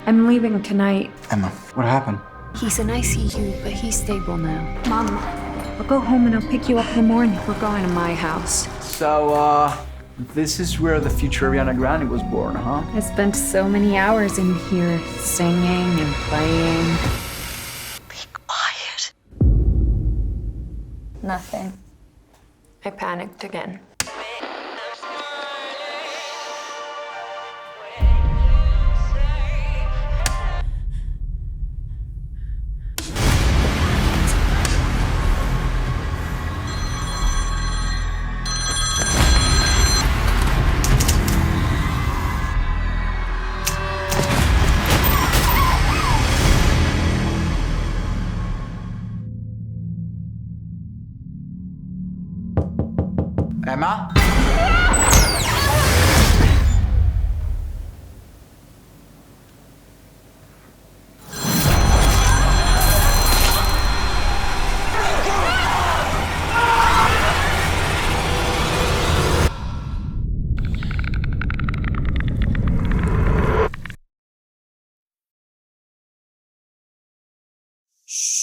I'm leaving tonight. Emma, what happened? He's in ICU, but he's stable now. Mom, I'll go home and I'll pick you up in the morning. We're going to my house. So, this is where the future Ariana Grande was born, huh? I spent so many hours in here singing and playing. Be quiet. Nothing. I panicked again. Emma? Shh.